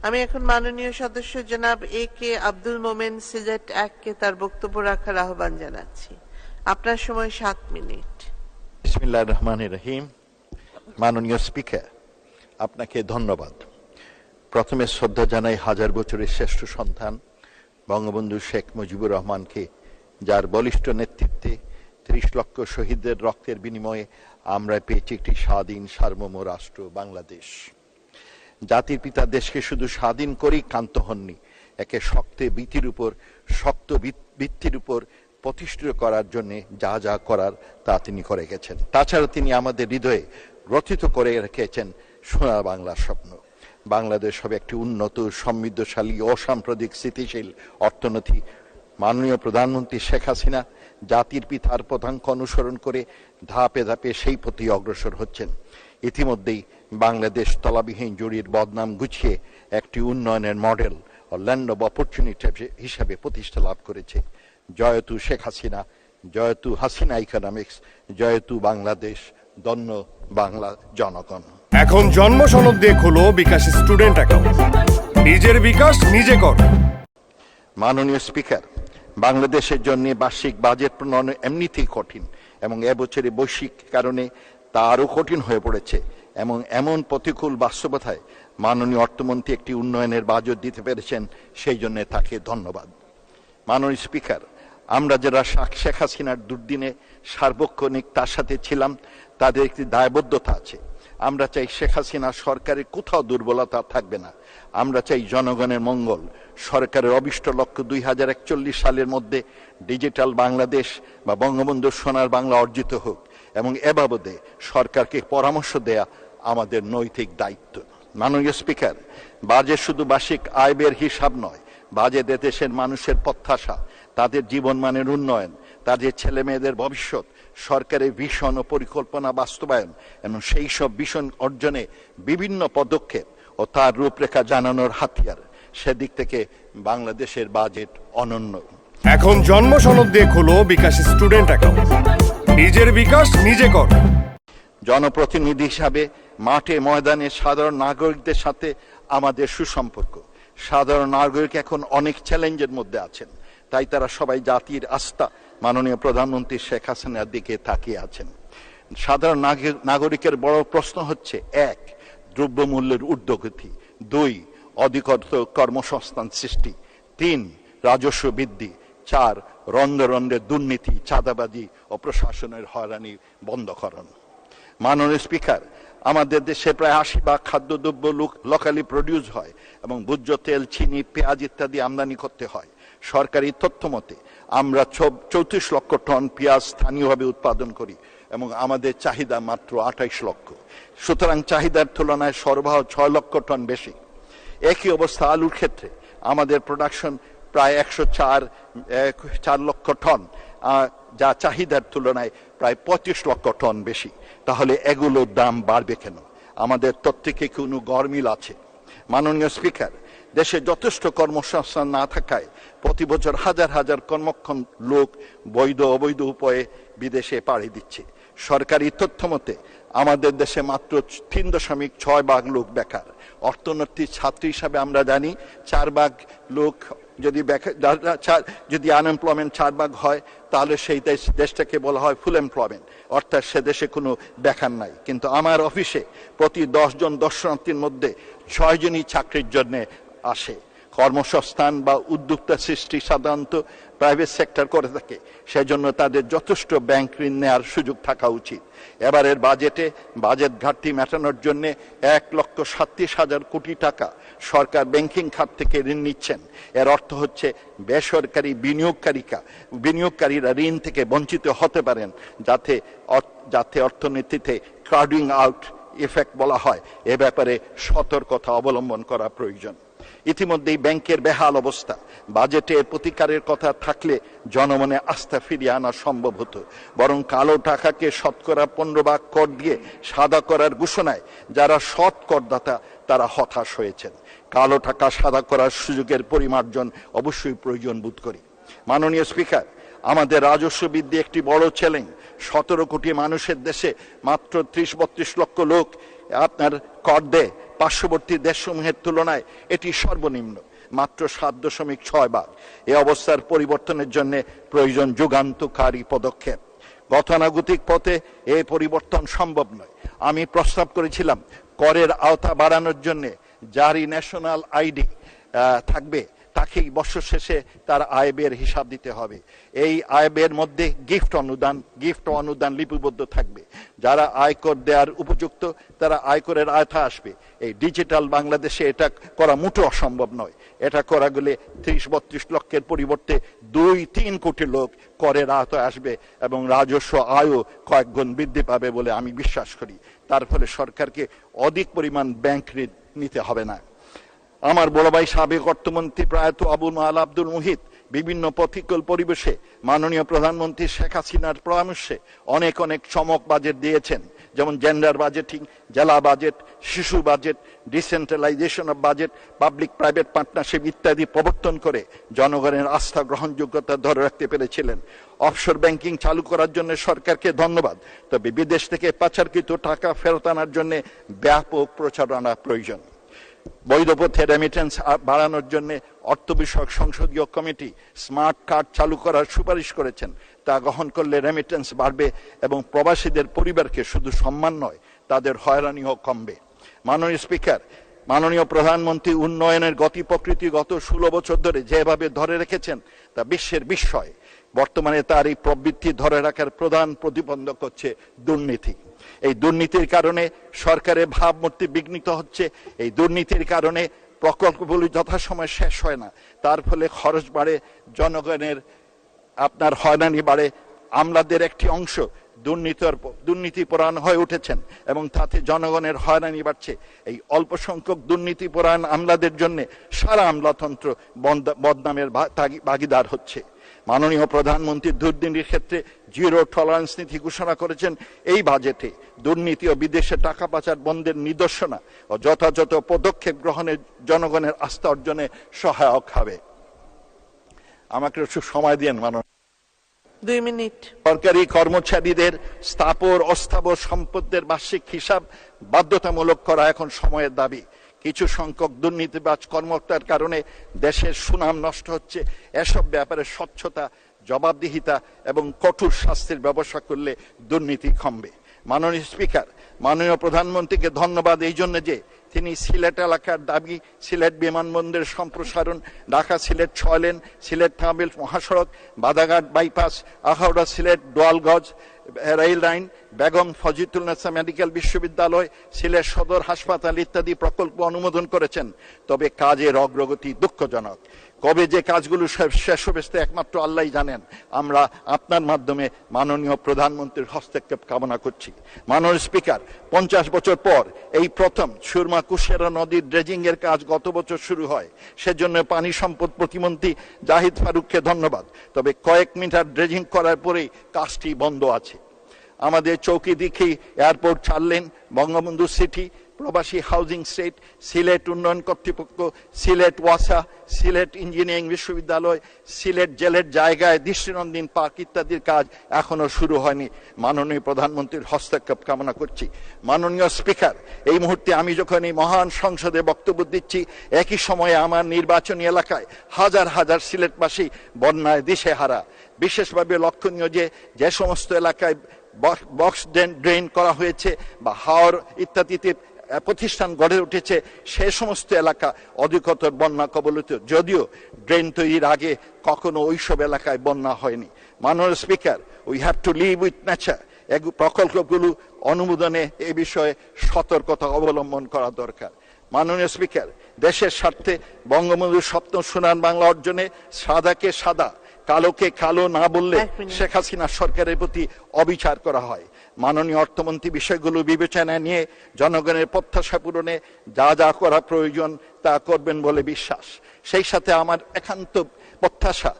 আমি এখন মাননীয় সদস্য জনাব A.K. আব্দুল মোমেন সিলেট 1 কে তার বক্তব্য রাখার আহ্বান জানাচ্ছি। আপনার সময় 7 মিনিট। বিসমিল্লাহির রহমানির রহিম। মাননীয় স্পিকার, আপনাকে ধন্যবাদ। প্রথমে শ্রদ্ধা জানাই হাজার বছরের শ্রেষ্ঠ সন্তান বঙ্গবন্ধু শেখ মুজিবুর রহমানকে, যার বলিষ্ঠ নেতৃত্বে ৩০ লক্ষ শহীদদের রক্তের বিনিময়ে আমরা পেয়েছি একটি স্বাধীন সার্বভৌম রাষ্ট্র বাংলাদেশ। জাতির পিতা দেশকে শুধু স্বাধীন করেই ক্ষান্ত হননি, একে শক্ত ভিত্তির উপর প্রতিষ্ঠিত করার জন্য যা যা করার তা তিনি করে গেছেন। তাছাড়া তিনি আমাদের হৃদয়ে গ্রথিত করে রেখেছেন সোনার বাংলার স্বপ্ন। বাংলাদেশ হবে একটি উন্নত, সমৃদ্ধশালী, অসাম্প্রদায়িক, স্থিতিশীল অর্থনীতি। মাননীয় প্রধানমন্ত্রী শেখ হাসিনা জাতির পিতার পদাঙ্ক অনুসরণ করে ধাপে ধাপে সেই পথে অগ্রসর হচ্ছেন। ইতিমধ্যেই বাংলাদেশ তলাবিহীন জুড়ির বদনাম গুছিয়ে একটি উন্নয়নের মডেল ও ল্যান্ড অব অপরচুনিটি হিসাবে প্রতিষ্ঠা লাভ করেছে। জয়তু শেখ হাসিনা, জয়তু হাসিনা ইকোনমিক্স, জয়তু বাংলাদেশ, ধন্য বাংলা জনগণ। এখন জন্ম সনদ দিয়ে খোলো বিকাশ স্টুডেন্ট অ্যাকাউন্ট, নিজের বিকাশ নিজে কর। মাননীয় স্পিকার, বাংলাদেশের জন্য বার্ষিক বাজেট প্রণয়ন এমনিতেই কঠিন এবং এবছরে বৈশ্বিক কারণে তা আরও কঠিন হয়ে পড়েছে। এমন প্রতিকূল বাস্তবতায় মাননীয় অর্থমন্ত্রী একটি উন্নয়নের বাজেট দিতে পেরেছেন, সেই জন্য তাকে ধন্যবাদ। মাননীয় স্পিকার, আমরা যারা শেখ হাসিনার দুর্দিনে সার্বক্ষণিক তার সাথে ছিলাম, তাদের একটি দায়বদ্ধতা আছে। আমরা চাই শেখ হাসিনা সরকারের কোথাও দুর্বলতা থাকবে না। আমরা চাই জনগণের মঙ্গল। সরকারের অবিষ্ট লক্ষ্য 2041 সালের মধ্যে ডিজিটাল বাংলাদেশ বা বঙ্গবন্ধু সোনার বাংলা অর্জিত হোক, এবং এ বাবদে সরকারকে পরামর্শ দেয়া আমাদের নৈতিক দায়িত্ব। মাননীয় স্পিকার, বাজেট শুধু বার্ষিক আয় ব্যয়ের হিসাব নয়, বাজেট দেশের মানুষের প্রত্যাশা, তাদের জীবনমানের উন্নয়ন, তাদের ছেলে মেয়েদের ভবিষ্যৎ, সরকারের ভিশন ও পরিকল্পনা বাস্তবায়ন এবং সেই সব ভিশন অর্জনে বিভিন্ন পদক্ষেপ ও তার রূপরেখা জানানোর হাতিয়ার। সেদিক থেকে বাংলাদেশের বাজেট অনন্য। এখন জন্ম সনদ দিয়ে খোলো বিকাশ স্টুডেন্ট অ্যাকাউন্ট, নিজের বিকাশ নিজে কর। জনপ্রতিনিধি হিসাবে মাঠে ময়দানে সাধারণ নাগরিকদের সাথে আমাদের সুসম্পর্ক। সাধারণ নাগরিক এখন অনেক চ্যালেঞ্জের মধ্যে আছেন, তাই তারা সবাই জাতির আস্থা মাননীয় প্রধানমন্ত্রী শেখ হাসিনার দিকে তাকিয়ে আছেন। সাধারণ নাগরিকের বড় প্রশ্ন হচ্ছে: 1, দ্রব্যমূল্যের ঊর্ধ্বগতি; 2, অধিকতর কর্মসংস্থান সৃষ্টি; 3, রাজস্ব বৃদ্ধি; 4, রন্ধে রন্ধে দুর্নীতি, চাঁদাবাজি ও প্রশাসনের হয়রানি বন্ধকরণ। মাননীয় স্পিকার, আমাদের দেশে প্রায় 80% খাদ্যদ্রব্য লোকালি প্রডিউস হয় এবং ভোজ্য তেল, চিনি, পেঁয়াজ ইত্যাদি আমদানি করতে হয়। সরকারি তথ্য মতে আমরা 34 লক্ষ টন পেঁয়াজ স্থানীয়ভাবে উৎপাদন করি এবং আমাদের চাহিদা মাত্র 28 লক্ষ। সুতরাং চাহিদার তুলনায় সরবরাহ 6 লক্ষ টন বেশি। একই অবস্থা আলুর ক্ষেত্রে, আমাদের প্রোডাকশন প্রায় 104 লক্ষ টন, যা চাহিদার তুলনায় প্রায় 25 লক্ষ টন বেশি। তাহলে এগুলোর দাম বাড়বে কেন? আমাদের তথ্যে কোনো গরমিল আছে? মাননীয় স্পিকার, দেশে যথেষ্ট কর্মসংস্থান না থাকায় প্রতি বছর হাজার হাজার কর্মক্ষম লোক বৈধ অবৈধ উপায়ে বিদেশে পাড়ি দিচ্ছে। সরকারি তথ্য মতে আমাদের দেশে মাত্র 3.6% লোক বেকার। অর্থনীতির ছাত্র হিসাবে আমরা জানি 4% লোক যদি আনএমপ্লয়মেন্ট 4% হয়, তাহলে সেই দেশটাকে বলা হয় ফুল এমপ্লয়মেন্ট, অর্থাৎ সে দেশে কোনো বেকার নাই। কিন্তু আমার অফিসে প্রতি 10 জন দর্শনার্থীর মধ্যে 6 জনই চাকরির জন্য আসে। কর্মসংস্থান বা উদ্যোক্তা সৃষ্টি সাধারণত প্রাইভেট সেক্টর করে থাকে, সেজন্য তাদের যথেষ্ট ব্যাংক ঋণ নেওয়ার সুযোগ থাকা উচিত। এবারের বাজেট ঘাটতি মেটানোর জন্য 1,37,000 কোটি টাকা সরকার ব্যাংকিং খাত থেকে ঋণ নিচ্ছেন। এর অর্থ হচ্ছে বেসরকারি বিনিয়োগকারীরা ঋণ থেকে বঞ্চিত হতে পারেন, যাতে অর্থনীতিতে ক্রাউডিং আউট ইফেক্ট বলা হয়, এ ব্যাপারে সতর্কতা অবলম্বন করা প্রয়োজন। ইতিমধ্যেই ব্যাংকের বেহাল অবস্থা, বাজেটে প্রতিকারের কথা থাকলে জনমনে আস্থা ফিরিয়ে আনা সম্ভব হতো। বরং কালো টাকাকে শতকরা 15% কর দিয়ে সাদা করার ঘোষণায় যারা সৎ করদাতা তারা হতাশ হয়েছেন। কালো টাকা সাদা করার সুযোগের পরিমার্জন অবশ্যই প্রয়োজন বোধ করি। মাননীয় স্পিকার, আমাদের রাজস্ব বৃদ্ধি একটি বড় চ্যালেঞ্জ। 17 কোটি মানুষের দেশে মাত্র 30-32 লক্ষ লোক আপনার কর দেয়। পার্শ্ববর্তী দেশসমূহের তুলনায় এটি সর্বনিম্ন, মাত্র 7.6 ভাগ। এই অবস্থার পরিবর্তনের জন্য প্রয়োজন যুগান্তকারী পদক্ষেপ। গতানুগতিক পথে এই পরিবর্তন সম্ভব নয়। আমি প্রস্তাব করেছিলাম করের আওতা বাড়ানোর জন্য জারি ন্যাশনাল আইডি থাকবে, তাকেই বছর শেষে তার আয় ব্যয়ের হিসাব দিতে হবে। এই আয় ব্যয়ের মধ্যে গিফট অনুদান লিপিবদ্ধ থাকবে। যারা আয়কর দেওয়ার উপযুক্ত তারা আয়করের আওতায় আসবে। এই ডিজিটাল বাংলাদেশে এটা করা মোটো অসম্ভব নয়। এটা করা গেলে 30-32 লক্ষের পরিবর্তে 2-3 কোটি লোক করের আওতায় আসবে এবং রাজস্ব আয়ও কয়েক গুণ বৃদ্ধি পাবে বলে আমি বিশ্বাস করি। তার ফলে সরকারকে অধিক পরিমাণ ব্যাংক ঋণ নিতে হবে না। আমার বড় ভাই সাবেক অর্থমন্ত্রী প্রয়াত আবুল মাল আব্দুল মুহিত বিভিন্ন প্রতিকূল পরিবেশে মাননীয় প্রধানমন্ত্রী শেখ হাসিনার পরামর্শে অনেক চমক বাজেট দিয়েছেন, যেমন জেন্ডার বাজেটিং, জেলা বাজেট, শিশু budget, decentralisation of budget, public private partnership ইত্যাদি প্রবর্তন করে জনগণের আস্থা গ্রহণযোগ্যতা ধরে রাখতে পেরেছিলেন। অফশোর ব্যাংকিং চালু করার জন্য সরকারকে ধন্যবাদ, তবে বিদেশ থেকে পাচারকৃত টাকা ফেরত আনার জন্য ব্যাপক প্রচারণা প্রয়োজন। বৈধ পথে রেমিটেন্স বাড়ানোর জন্য অর্থ বিষয়ক সংসদীয় কমিটি স্মার্ট কার্ড চালু করার সুপারিশ করেছেন। তা গ্রহণ করলে রেমিটেন্স বাড়বে এবং প্রবাসীদের পরিবারকে শুধু সম্মান নয়, তাদের হয়রানিও কমবে। মাননীয় স্পিকার, মাননীয় প্রধানমন্ত্রী উন্নয়নের গতি প্রকৃতি গত 16 বছর ধরে যেভাবে ধরে রেখেছেন তা বিশ্বের বিস্ময়। বর্তমানে তার এই প্রবৃত্তি ধরে রাখার প্রধান প্রতিবন্ধক হচ্ছে দুর্নীতি। এই দুর্নীতির কারণে সরকারের ভাবমূর্তি বিঘ্নিত হচ্ছে। এই দুর্নীতির কারণে প্রকল্পগুলি যথাসময়ে শেষ হয় না। তার ফলে খরচ বাড়ে, জনগণের আপনার হয়রানি বাড়ে। আমলাদের একটি অংশ দুর্নীতিপরায়ণ হয়ে উঠেছেন এবং তাতে জনগণের হয়রানি বাড়ছে। এই অল্প সংখ্যক দুর্নীতিপরায়ণ আমলাদের জন্য সারা আমলাতন্ত্র বদনামের ভাগিদার হচ্ছে। মাননীয় প্রধানমন্ত্রী দুর্নীতির ক্ষেত্রে জিরো টলারেন্স নীতি ঘোষণা করেছেন। এই বাজেটে দুর্নীতি ও বিদেশে টাকা পাচার বন্ধের নিদর্শনা ও যথাযথ পদক্ষেপ গ্রহণের জনগণের আস্থা অর্জনে সহায়ক হবে। আমাকে একটু সময় দিন মাননীয়। 2 মিনিট। সরকারি কর্মচারীদের স্থাবর অস্থাবর সম্পদের বার্ষিক হিসাব বাধ্যতামূলক করা এখন সময়ের দাবি। কিছু সংখ্যক দুর্নীতিবাজ কর্মকর্তার কারণে দেশের সুনাম নষ্ট হচ্ছে। এসব ব্যাপারে স্বচ্ছতা, জবাবদিহিতা এবং কঠোর শাস্তির ব্যবস্থা করলে দুর্নীতি কমবে। মাননীয় স্পিকার, মাননীয় প্রধানমন্ত্রীকে ধন্যবাদ এই জন্য যে তিনি সিলেট এলাকার দাবি, সিলেট বিমানবন্দরের সম্প্রসারণ, ঢাকা সিলেট 6 লেন, সিলেট টাঙ্গাইল মহাসড়ক, Badaghat bypass, Akhaura Sylhet Doyalganj rail line, Begum Fazilatunnesa medical বিশ্ববিদ্যালয়, সিলেট সদর হাসপাতাল ইত্যাদি প্রকল্প অনুমোদন করেছেন। তবে কাজের অগ্রগতি দুঃখজনক। কবে যে কাজগুলো শেষ হবে তা একমাত্র আল্লাহই জানেন। আমরা আপনার মাধ্যমে মাননীয় প্রধানমন্ত্রীর হস্তক্ষেপ কামনা করছি। মাননীয় স্পিকার, 50 বছর পর এই প্রথম সুরমা কুশিয়ারা নদীর ড্রেজিং এর কাজ গত বছর শুরু হয়। সেজন্য পানি সম্পদ প্রতিমন্ত্রী জাহিদ ফারুককে ধন্যবাদ। তবে কয়েক মিটার ড্রেজিং করার পরেই কাজটি বন্ধ আছে। আমাদের চৌকিদিঘি এয়ারপোর্ট 4 লেন, বঙ্গবন্ধু সিটি, প্রবাসী হাউজিং স্টেট, সিলেট উন্নয়ন কর্তৃপক্ষ, সিলেট ওয়াসা, সিলেট ইঞ্জিনিয়ারিং বিশ্ববিদ্যালয়, সিলেট জেলের জায়গায় দৃষ্টিনন্দন পার্ক ইত্যাদির কাজ এখনো শুরু হয়নি। মাননীয় প্রধানমন্ত্রীর হস্তক্ষেপ কামনা করছি। মাননীয় স্পিকার, এই মুহূর্তে আমি যখন এই মহান সংসদে বক্তব্য দিচ্ছি, একই সময়ে আমার নির্বাচনী এলাকায় হাজার হাজার সিলেটবাসী বন্যায় দিশেহারা। বিশেষভাবে লক্ষণীয় যে সমস্ত এলাকায় বক্স ড্রেন করা হয়েছে বা হাওর ইত্যাদিতে প্রতিষ্ঠান গড়ে উঠেছে, সে সমস্ত এলাকা অধিকতর বন্যা কবলিত, যদিও ড্রেন তৈরির আগে কখনো ওইসব এলাকায় বন্যা হয়নি। মাননীয় speaker, we have to live with nature. প্রকল্পগুলো অনুমোদনে এ বিষয়ে সতর্কতা অবলম্বন করা দরকার। মাননীয় স্পিকার, দেশের স্বার্থে বঙ্গবন্ধুর স্বপ্ন সোনার বাংলা অর্জনে সাদাকে সাদা, কালোকে কালো না বললে শেখ হাসিনা সরকারের প্রতি অবিচার করা হয়। মাননীয় অর্থমন্ত্রী বিষয়গুলো বিবেচনায় নিয়ে জনগণের প্রত্যাশা পূরণে যা যা করা প্রয়োজন তা করবেন বলে বিশ্বাস। সেই সাথে আমার একান্ত প্রত্যাশা,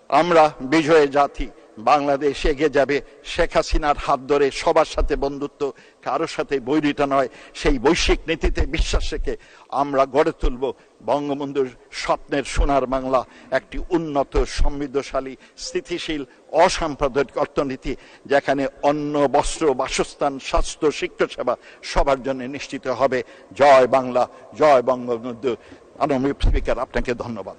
আমরা বিজয় জাতি, বাংলাদেশ এগিয়ে যাবে শেখ হাসিনার হাত ধরে সবার সাথে বন্ধুত্ব, কারোর সাথে বৈরিতা নয়, সেই বৈশ্বিক নীতিতে বিশ্বাস রেখে আমরা গড়ে তুলব বঙ্গবন্ধুর স্বপ্নের সোনার বাংলা, একটি উন্নত, সমৃদ্ধশালী, স্থিতিশীল, অসাম্প্রদায়িক অর্থনীতি, যেখানে অন্ন, বস্ত্র, বাসস্থান, স্বাস্থ্য, শিক্ষা সেবা সবার জন্য নিশ্চিত হবে। জয় বাংলা, জয় বঙ্গবন্ধু। মাননীয় স্পিকার, আপনাকে ধন্যবাদ।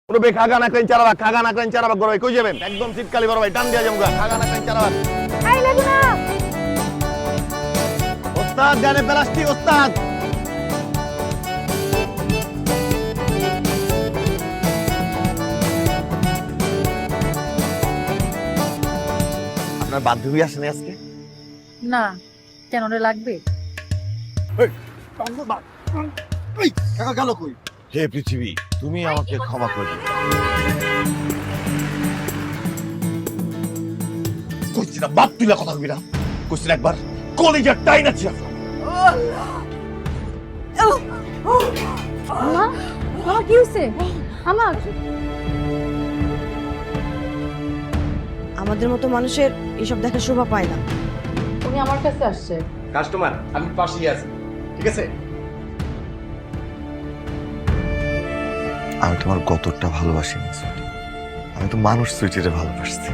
পুরো খাগা না করেন চারাবা, খাগা না করেন চারাবা, গরবাই কই যাবেন? একদম শীতকালে বড় ভাই টান দিয়া যাবো, খাগা না করেন চারাবা। আই লাগু না। ওস্তাদ জানে প্লাস্টিক ওস্তাদ। আপনার বান্ধবী আসেনি আজকে? না, কেন রে লাগবে? হে পৃথিবী, তুমি আমাকে ক্ষমা করে দিও। কইছি না বাপ তুইলা কথা কবি না, কইছি না একবার কলিজার টাইন আছে। মা, মা কি হইছে? আমার আমাদের মতো মানুষের এসব দেখার শোভা পায় না। উনি আমার কাছে আসছে। কাস্টমার আমি পাশেই আছি, ঠিক আছে? আমি তোমার কতটা ভালোবাসি, আমি তো মানুষ সুইটিরে ভালোবাসছি।